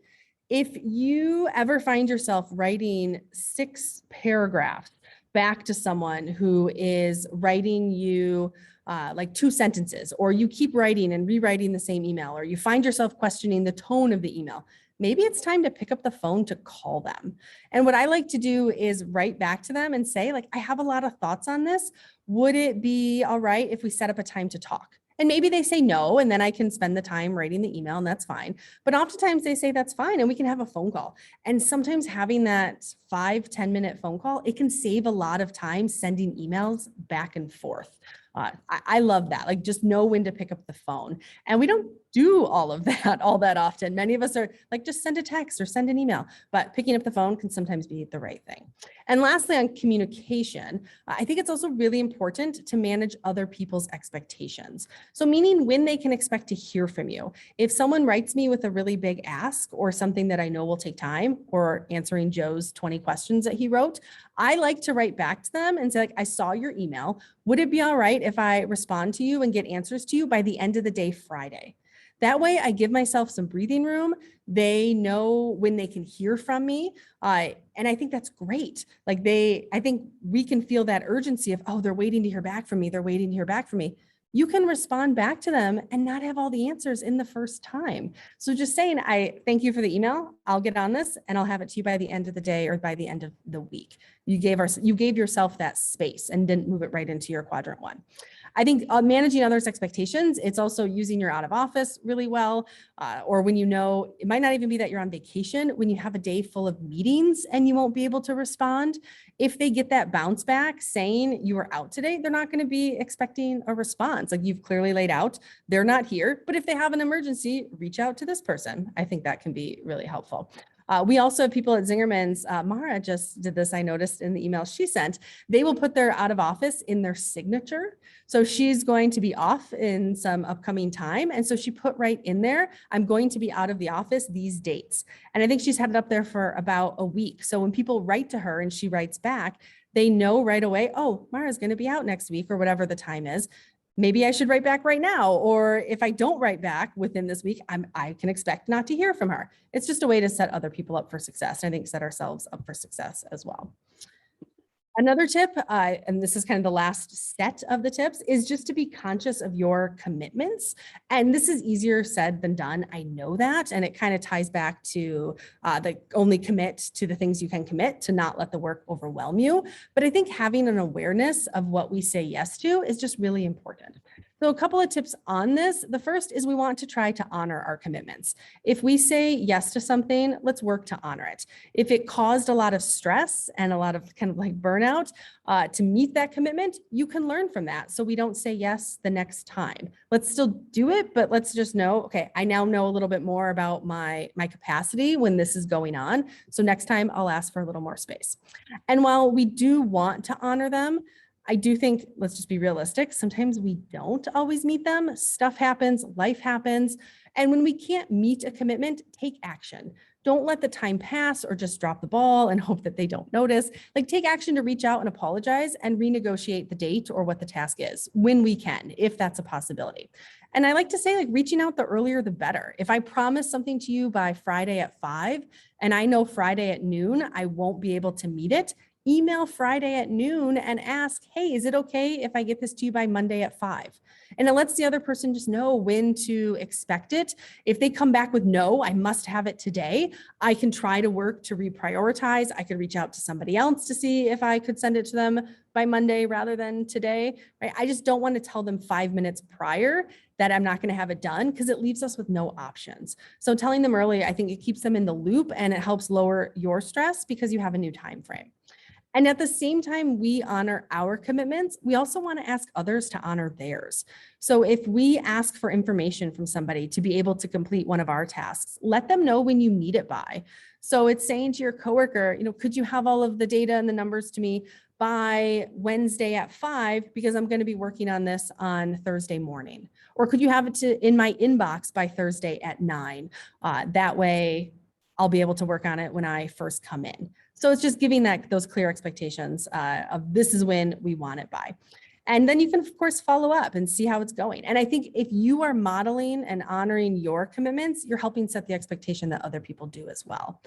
If you ever find yourself writing 6 paragraphs back to someone who is writing you like 2 sentences, or you keep writing and rewriting the same email, or you find yourself questioning the tone of the email, maybe it's time to pick up the phone to call them. And what I like to do is write back to them and say, like, I have a lot of thoughts on this. Would it be all right if we set up a time to talk? And maybe they say no, and then I can spend the time writing the email, and that's fine. But oftentimes they say that's fine, and we can have a phone call. And sometimes having that 5-10 minute phone call, it can save a lot of time sending emails back and forth. I love that. Like, just know when to pick up the phone. And we don't do all of that all that often. Many of us are like, just send a text or send an email, but picking up the phone can sometimes be the right thing. And lastly, on communication, I think it's also really important to manage other people's expectations. So meaning when they can expect to hear from you. If someone writes me with a really big ask or something that I know will take time, or answering Joe's 20 questions that he wrote, I like to write back to them and say, like, I saw your email. Would it be all right if I respond to you and get answers to you by the end of the day Friday? That way I give myself some breathing room. They know when they can hear from me. And I think that's great. Like, I think we can feel that urgency of, oh, they're waiting to hear back from me. They're waiting to hear back from me. You can respond back to them and not have all the answers in the first time. So just saying, I thank you for the email. I'll get on this and I'll have it to you by the end of the day or by the end of the week. You gave yourself that space and didn't move it right into your quadrant 1. I think managing others' expectations, it's also using your out of office really well, or when you know, it might not even be that you're on vacation, when you have a day full of meetings and you won't be able to respond. If they get that bounce back saying you were out today, they're not going to be expecting a response. Like, you've clearly laid out, they're not here, but if they have an emergency, reach out to this person. I think that can be really helpful. We also have people at Zingerman's. Mara just did this, I noticed in the email she sent. They will put their out of office in their signature. So she's going to be off in some upcoming time. And so she put right in there, I'm going to be out of the office these dates. And I think she's had it up there for about a week. So when people write to her and she writes back, they know right away, oh, Mara's going to be out next week or whatever the time is. Maybe I should write back right now. Or if I don't write back within this week, I can expect not to hear from her. It's just a way to set other people up for success. And I think set ourselves up for success as well. Another tip, and this is kind of the last set of the tips, is just to be conscious of your commitments. And this is easier said than done. I know that. And it kind of ties back to the only commit to the things you can commit, to not let the work overwhelm you. But I think having an awareness of what we say yes to is just really important. So a couple of tips on this. The first is we want to try to honor our commitments. If we say yes to something, let's work to honor it. If it caused a lot of stress and a lot of kind of like burnout to meet that commitment, you can learn from that. So we don't say yes the next time. Let's still do it, but let's just know, okay, I now know a little bit more about my capacity when this is going on. So next time I'll ask for a little more space. And while we do want to honor them, I do think, let's just be realistic, sometimes we don't always meet them. Stuff happens, life happens. And when we can't meet a commitment, take action. Don't let the time pass or just drop the ball and hope that they don't notice. Like, take action to reach out and apologize and renegotiate the date or what the task is when we can, if that's a possibility. And I like to say, like, reaching out the earlier, the better. If I promise something to you by Friday at 5 and I know Friday at noon, I won't be able to meet it, email Friday at noon and ask, hey, is it okay if I get this to you by Monday at 5? And it lets the other person just know when to expect it. If they come back with no, I must have it today, I can try to work to reprioritize. I could reach out to somebody else to see if I could send it to them by Monday rather than today, right? I just don't want to tell them 5 minutes prior that I'm not going to have it done, because it leaves us with no options. So telling them early, I think it keeps them in the loop and it helps lower your stress because you have a new time frame. And at the same time, we honor our commitments. We also want to ask others to honor theirs. So if we ask for information from somebody to be able to complete one of our tasks, let them know when you need it by. So it's saying to your coworker, could you have all of the data and the numbers to me by Wednesday at 5, because I'm going to be working on this on Thursday morning? Or could you have it in my inbox by Thursday at 9? That way I'll be able to work on it when I first come in. So it's just giving those clear expectations of this is when we want it by. And then you can, of course, follow up and see how it's going. And I think if you are modeling and honoring your commitments, you're helping set the expectation that other people do as well.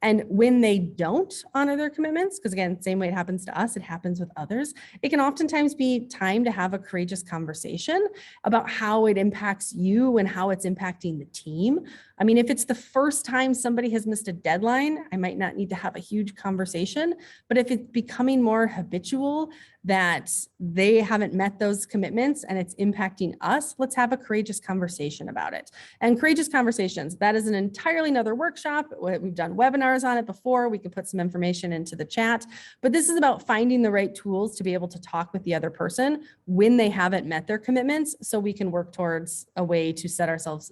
And when they don't honor their commitments, because again, same way it happens to us, it happens with others, it can oftentimes be time to have a courageous conversation about how it impacts you and how it's impacting the team. I mean, if it's the first time somebody has missed a deadline, I might not need to have a huge conversation, but if it's becoming more habitual that they haven't met those commitments and it's impacting us, let's have a courageous conversation about it. And courageous conversations, that is an entirely another workshop. We've done webinars on it before. We can put some information into the chat, but this is about finding the right tools to be able to talk with the other person when they haven't met their commitments, so we can work towards a way to set ourselves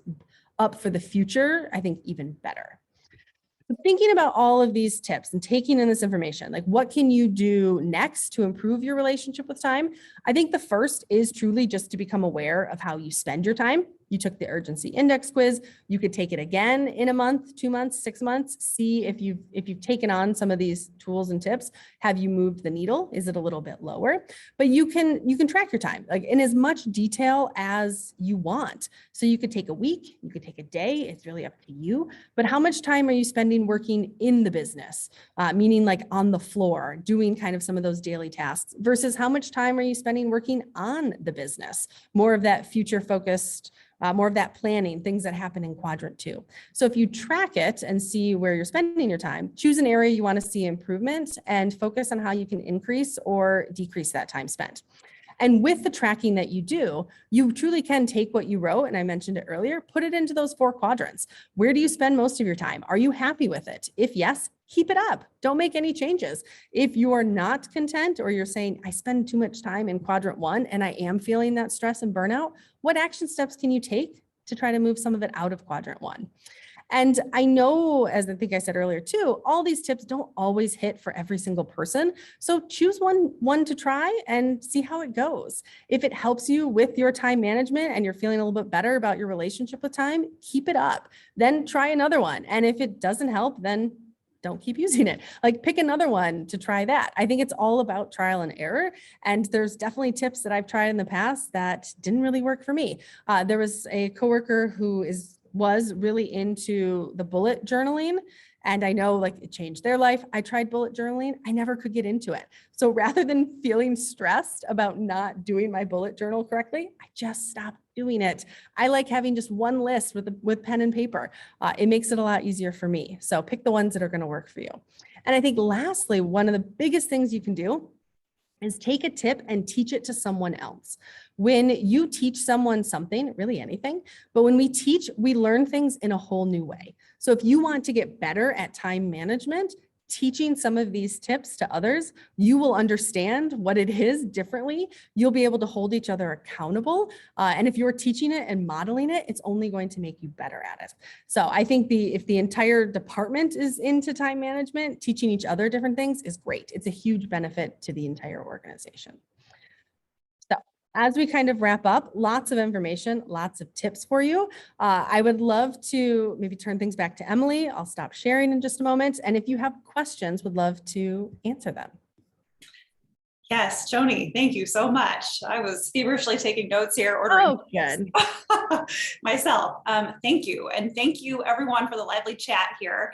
up for the future, I think, even better. Thinking about all of these tips and taking in this information, like what can you do next to improve your relationship with time? I think the first is truly just to become aware of how you spend your time. You took the urgency index quiz. You could take it again in a month, 2 months, 6 months. See if you've taken on some of these tools and tips. Have you moved the needle? Is it a little bit lower? But you can track your time, like in as much detail as you want. So you could take a week, you could take a day. It's really up to you. But how much time are you spending working in the business, meaning like on the floor, doing kind of some of those daily tasks, versus how much time are you spending working on the business? More of that future focused, more of that planning, things that happen in quadrant 2. So if you track it and see where you're spending your time, choose an area you want to see improvement and focus on how you can increase or decrease that time spent. And with the tracking that you do, you truly can take what you wrote, and I mentioned it earlier, put it into those 4 quadrants. Where do you spend most of your time? Are you happy with it? If yes, keep it up. Don't make any changes. If you are not content, or you're saying, I spend too much time in quadrant 1 and I am feeling that stress and burnout, what action steps can you take to try to move some of it out of quadrant 1? And I know, as I think I said earlier too, all these tips don't always hit for every single person. So choose one to try and see how it goes. If it helps you with your time management and you're feeling a little bit better about your relationship with time, keep it up. Then try another one. And if it doesn't help, then don't keep using it. Like, pick another one to try that. I think it's all about trial and error. And there's definitely tips that I've tried in the past that didn't really work for me. There was a coworker who was really into the bullet journaling. And I know, like, it changed their life. I tried bullet journaling. I never could get into it. So rather than feeling stressed about not doing my bullet journal correctly, I just stopped doing it. I like having just one list with pen and paper. It makes it a lot easier for me. So pick the ones that are going to work for you. And I think lastly, one of the biggest things you can do is take a tip and teach it to someone else. When you teach someone something, really anything, but when we teach, we learn things in a whole new way. So if you want to get better at time management, teaching some of these tips to others, you will understand what it is differently. You'll be able to hold each other accountable. And if you're teaching it and modeling it, it's only going to make you better at it. So I think if the entire department is into time management, teaching each other different things is great. It's a huge benefit to the entire organization. So as we kind of wrap up, lots of information, lots of tips for you. I would love to maybe turn things back to Emily. I'll stop sharing in just a moment. And if you have questions, would love to answer them. Yes, Joni, thank you so much. I was feverishly taking notes here, ordering good. myself. Thank you. And thank you everyone for the lively chat here.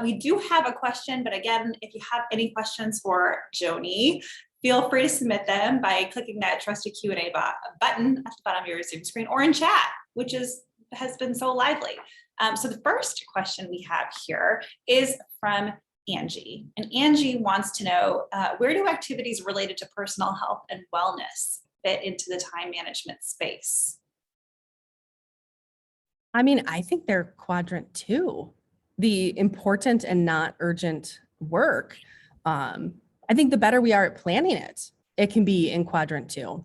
We do have a question, but again, if you have any questions for Joni, feel free to submit them by clicking that trusty Q&A button at the bottom of your Zoom screen or in chat, which has been so lively. So the first question we have here is from Angie. And Angie wants to know, where do activities related to personal health and wellness fit into the time management space? I mean, I think they're quadrant 2, the important and not urgent work. I think the better we are at planning it, it can be in quadrant 2.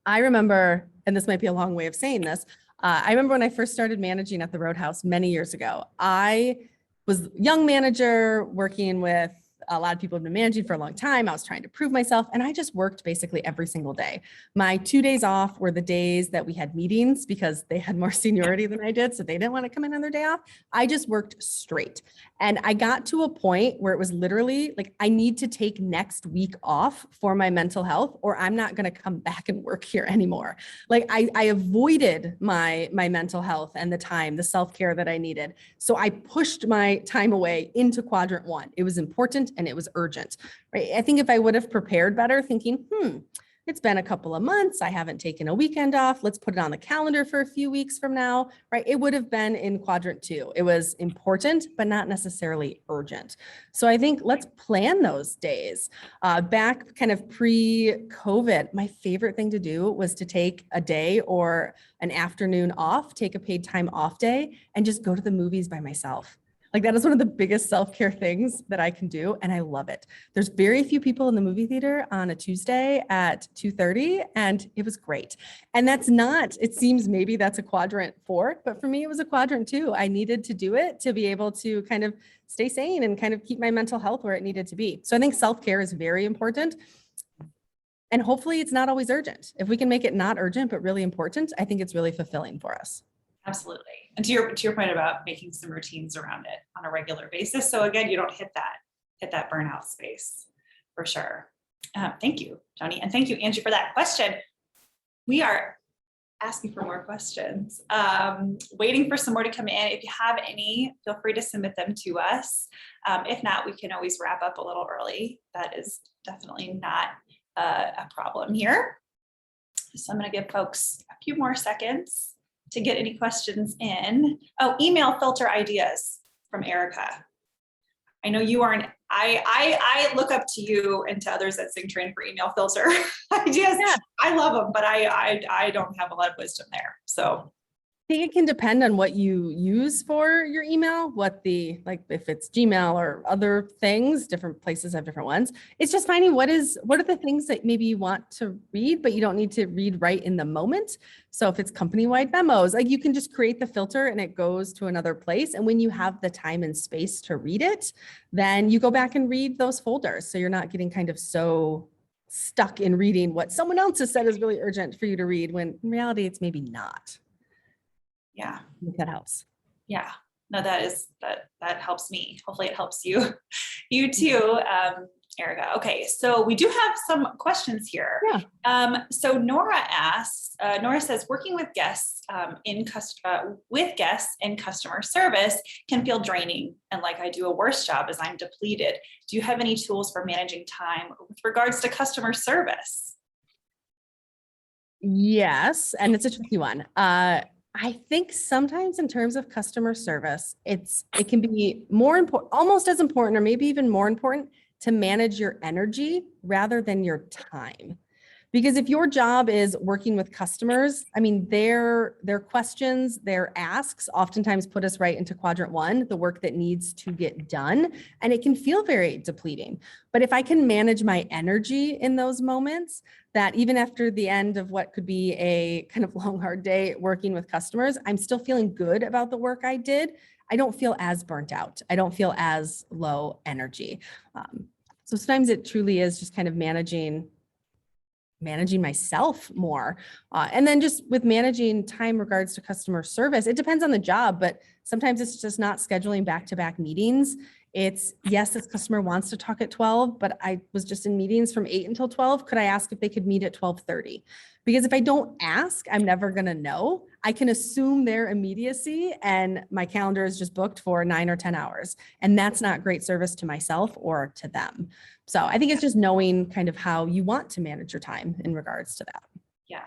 I remember, and this might be a long way of saying this, I remember when I first started managing at the Roadhouse many years ago. I was young manager working with a lot of people have been managing for a long time. I was trying to prove myself and I just worked basically every single day. My 2 days off were the days that we had meetings because they had more seniority than I did. So they didn't want to come in on their day off. I just worked straight. And I got to a point where it was literally like, I need to take next week off for my mental health, or I'm not going to come back and work here anymore. Like I avoided my mental health and the self-care that I needed. So I pushed my time away into quadrant 1. It was important and it was urgent, right? I think if I would have prepared better thinking, it's been a couple of months, I haven't taken a weekend off, let's put it on the calendar for a few weeks from now, right? It would have been in quadrant 2. It was important, but not necessarily urgent. So I think let's plan those days. Back kind of pre-COVID, my favorite thing to do was to take a day or an afternoon off, take a paid time off day, and just go to the movies by myself. Like that is one of the biggest self-care things that I can do. And I love it. There's very few people in the movie theater on a Tuesday at 2:30, and it was great. And that's not, it seems maybe that's a quadrant 4, but for me, it was a quadrant 2. I needed to do it to be able to kind of stay sane and kind of keep my mental health where it needed to be. So I think self-care is very important. And hopefully it's not always urgent. If we can make it not urgent, but really important, I think it's really fulfilling for us. Absolutely. And to your point about making some routines around it on a regular basis. So again, you don't hit that burnout space for sure. Thank you, Joni. And thank you, Angie, for that question. We are asking for more questions, waiting for some more to come in. If you have any, feel free to submit them to us. If not, we can always wrap up a little early. That is definitely not a problem here. So I'm going to give folks a few more seconds to get any questions in. Oh, email filter ideas from Erica. I know you aren't, I look up to you and to others at Zingtrain for email filter ideas. Yeah. I love them, but I don't have a lot of wisdom there. So I think it can depend on what you use for your email, like if it's Gmail or other things, different places have different ones. It's just finding what are the things that maybe you want to read, but you don't need to read right in the moment. So if it's company-wide memos, like you can just create the filter and it goes to another place. And when you have the time and space to read it, then you go back and read those folders. So you're not getting kind of so stuck in reading what someone else has said is really urgent for you to read, when in reality, it's maybe not. Yeah. That helps. Yeah. No, that helps me. Hopefully it helps you, you too, Erica. Okay. So we do have some questions here. Yeah. So Nora asks, Nora says, working with guests in customer service can feel draining. And like I do a worse job as I'm depleted. Do you have any tools for managing time with regards to customer service? Yes. And it's a tricky one. I think sometimes in terms of customer service, it can be more important, almost as important, or maybe even more important to manage your energy rather than your time. Because if your job is working with customers, I mean, their questions, their asks oftentimes put us right into quadrant 1, the work that needs to get done. And it can feel very depleting. But if I can manage my energy in those moments, that even after the end of what could be a kind of long, hard day working with customers, I'm still feeling good about the work I did. I don't feel as burnt out. I don't feel as low energy. So sometimes it truly is just kind of managing managing myself more. And then just with managing time in regards to customer service, it depends on the job, but sometimes it's just not scheduling back-to-back meetings. It's, yes, this customer wants to talk at 12, but I was just in meetings from 8 until 12. Could I ask if they could meet at 12:30? Because if I don't ask, I'm never going to know. I can assume their immediacy and my calendar is just booked for 9 or 10 hours. And that's not great service to myself or to them. So I think it's just knowing kind of how you want to manage your time in regards to that. Yeah,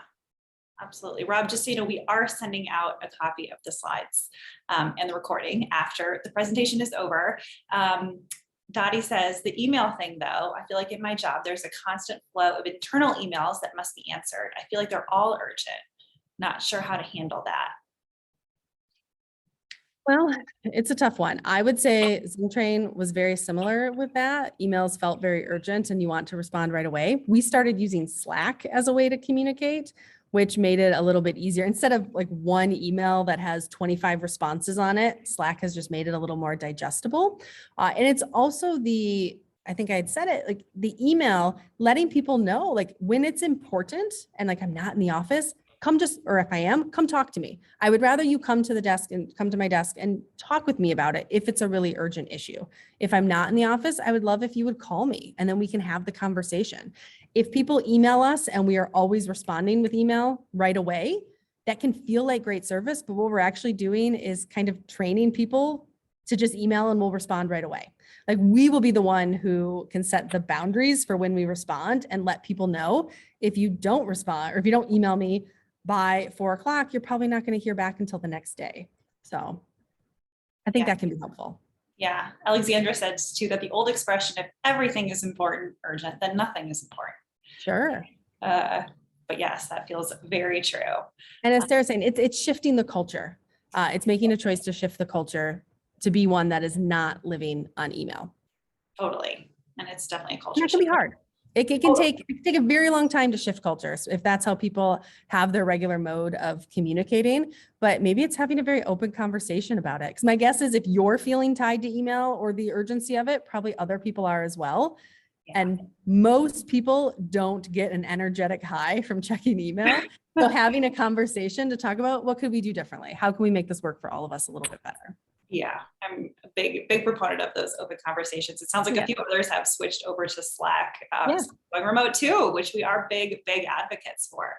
absolutely. Rob, just so you know, we are sending out a copy of the slides and the recording after the presentation is over. Dottie says, the email thing though, I feel like in my job, there's a constant flow of internal emails that must be answered. I feel like they're all urgent. Not sure how to handle that. Well, it's a tough one. I would say ZoomTrain was very similar with that. Emails felt very urgent and you want to respond right away. We started using Slack as a way to communicate, which made it a little bit easier. Instead of like one email that has 25 responses on it, Slack has just made it a little more digestible. And it's also I think I had said it, like the email, letting people know, like when it's important and like I'm not in the office, or if I am, come talk to me. I would rather you come to my desk and talk with me about it if it's a really urgent issue. If I'm not in the office, I would love if you would call me and then we can have the conversation. If people email us and we are always responding with email right away, that can feel like great service, but what we're actually doing is kind of training people to just email and we'll respond right away. Like we will be the one who can set the boundaries for when we respond and let people know if you don't respond or if you don't email me by 4 o'clock, you're probably not going to hear back until the next day. So I think that can be helpful. Yeah. Alexandra says too, that the old expression, if everything is important, urgent, then nothing is important. Sure. But yes, that feels very true. And as Sarah's saying, it's shifting the culture. It's making a choice to shift the culture to be one that is not living on email. Totally. And it's definitely a culture. That can be hard. It can take a very long time to shift cultures if that's how people have their regular mode of communicating, but maybe it's having a very open conversation about it. Because my guess is if you're feeling tied to email or the urgency of it, probably other people are as well. Yeah. And most people don't get an energetic high from checking email. So having a conversation to talk about what could we do differently? How can we make this work for all of us a little bit better? Yeah, I'm a big proponent of those open conversations. It sounds like a few others have switched over to Slack, going remote too, which we are big advocates for.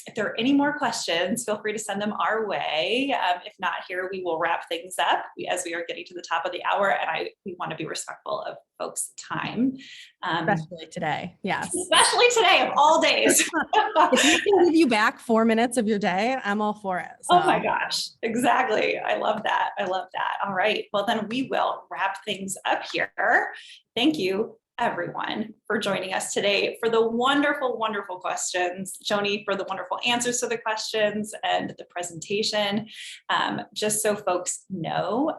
If there are any more questions, feel free to send them our way. If not here, we will wrap things up as we are getting to the top of the hour, and we want to be respectful of folks' time. Especially today, yes. Especially today of all days. If we can give you back 4 minutes of your day, I'm all for it. So. Oh my gosh, exactly. I love that. All right, well then we will wrap things up here. Thank you, everyone, for joining us today, for the wonderful questions, Joni, for the wonderful answers to the questions and the presentation. Just so folks know,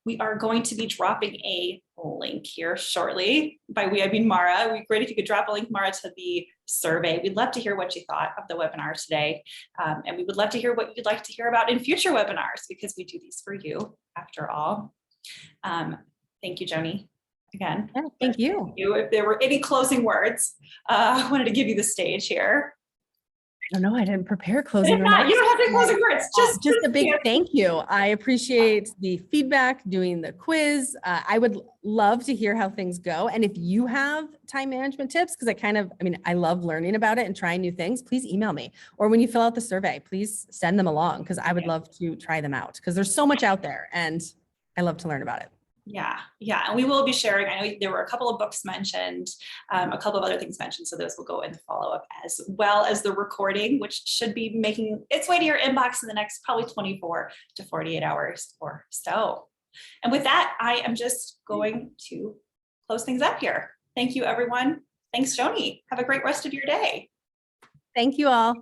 we are going to be dropping a link here shortly. By we, I mean Mara. We'd be great if you could drop a link, Mara, to the survey. We'd love to hear what you thought of the webinar today. And we would love to hear what you'd like to hear about in future webinars, because we do these for you after all. Thank you, Joni. Again, thank you. If there were any closing words, I wanted to give you the stage here. I don't know. I didn't prepare closing remarks. You don't have to closing words. Just a big thank you. I appreciate the feedback, doing the quiz. I would love to hear how things go. And if you have time management tips, because I love learning about it and trying new things, please email me. Or when you fill out the survey, please send them along, because I would love to try them out, because there's so much out there and I love to learn about it. Yeah. And we will be sharing. I know there were a couple of books mentioned, a couple of other things mentioned. So those will go in the follow-up, as well as the recording, which should be making its way to your inbox in the next probably 24 to 48 hours or so. And with that, I am just going to close things up here. Thank you, everyone. Thanks, Joni. Have a great rest of your day. Thank you all.